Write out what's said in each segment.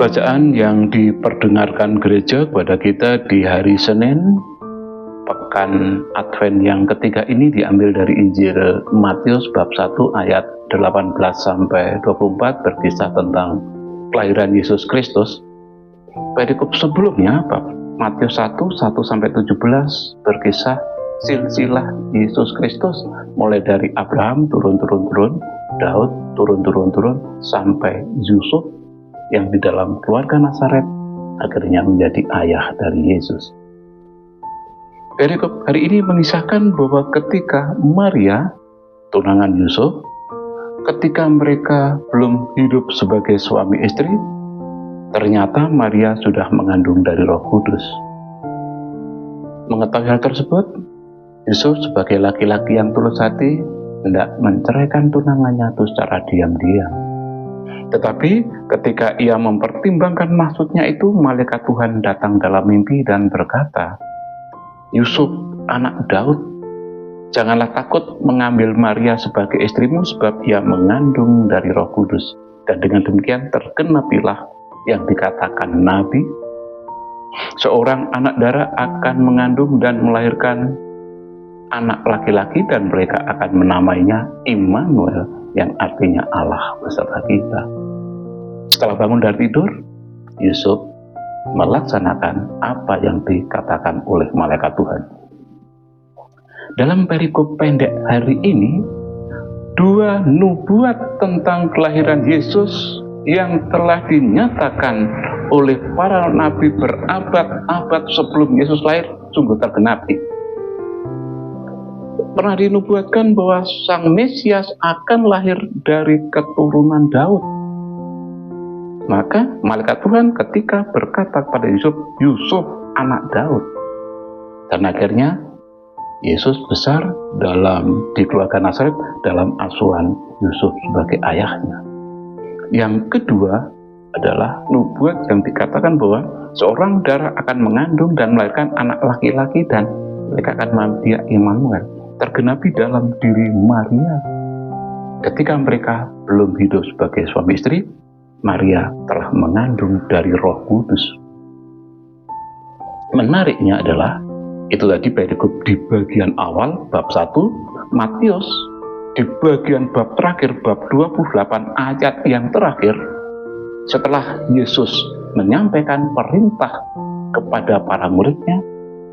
Bacaan yang diperdengarkan gereja kepada kita di hari Senin, pekan Advent yang ketiga ini diambil dari Injil Matius bab 1 ayat 18 sampai 24 berkisah tentang kelahiran Yesus Kristus. Perikop sebelumnya bab Matius 1 sampai 17 berkisah silsilah Yesus Kristus mulai dari Abraham turun, Daud turun sampai Yusuf yang di dalam keluarga Nazaret akhirnya menjadi ayah dari Yesus. Perikop hari ini mengisahkan bahwa ketika Maria, tunangan Yusuf, ketika mereka belum hidup sebagai suami istri, ternyata Maria sudah mengandung dari Roh Kudus. Mengetahui hal tersebut, Yusuf sebagai laki-laki yang tulus hati hendak menceraikan tunangannya itu secara diam-diam. Tetapi ketika ia mempertimbangkan maksudnya itu, malaikat Tuhan datang dalam mimpi dan berkata, "Yusuf, anak Daud, janganlah takut mengambil Maria sebagai istrimu, sebab ia mengandung dari Roh Kudus. Dan dengan demikian tergenapilah yang dikatakan Nabi, seorang anak darah akan mengandung dan melahirkan anak laki-laki, dan mereka akan menamainya Immanuel, yang artinya Allah beserta kita." Setelah bangun dari tidur, Yusuf melaksanakan apa yang dikatakan oleh malaikat Tuhan. Dalam perikop pendek hari ini, dua nubuat tentang kelahiran Yesus yang telah dinyatakan oleh para nabi berabad-abad sebelum Yesus lahir sungguh tergenapi. Pernah dinubuatkan bahwa Sang Mesias akan lahir dari keturunan Daud. Maka malaikat Tuhan ketika berkata kepada Yusuf, "Yusuf, anak Daud." Dan akhirnya Yesus besar di keluarga Nazaret dalam asuhan Yusuf sebagai ayahnya. Yang kedua adalah nubuat yang dikatakan bahwa seorang darah akan mengandung dan melahirkan anak laki-laki, dan mereka akan menamai dia Immanuel. Tergenapi dalam diri Maria. Ketika mereka belum hidup sebagai suami istri, Maria telah mengandung dari Roh Kudus. Menariknya adalah, itu tadi perikop di bagian awal bab 1, Matius di bagian bab terakhir bab 28 ayat yang terakhir, setelah Yesus menyampaikan perintah kepada para muridnya,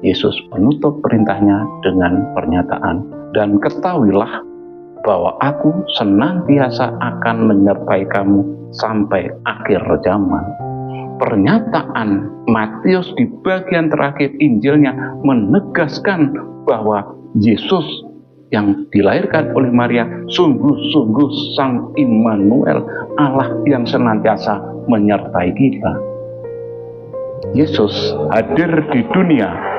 Yesus menutup perintahnya dengan pernyataan, "Dan ketahuilah bahwa aku senantiasa akan menyertai kamu sampai akhir zaman." Pernyataan Matius di bagian terakhir Injilnya menegaskan bahwa Yesus yang dilahirkan oleh Maria sungguh-sungguh Sang Immanuel, Allah yang senantiasa menyertai kita. Yesus hadir di dunia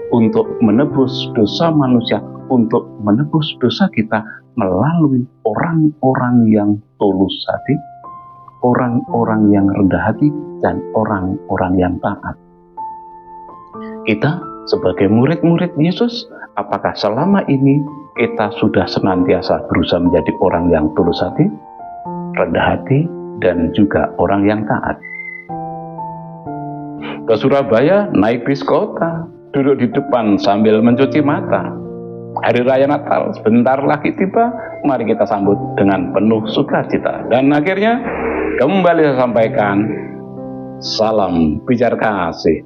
untuk menebus dosa manusia, untuk menebus dosa kita melalui orang-orang yang tulus hati, orang-orang yang rendah hati, dan orang-orang yang taat. Kita sebagai murid-murid Yesus, apakah selama ini kita sudah senantiasa berusaha menjadi orang yang tulus hati, rendah hati, dan juga orang yang taat? Ke Surabaya naik bis kota, duduk di depan sambil mencuci mata. Hari Raya Natal sebentar lagi tiba, mari kita sambut dengan penuh sukacita. Dan akhirnya kembali saya sampaikan, salam pijar kasih.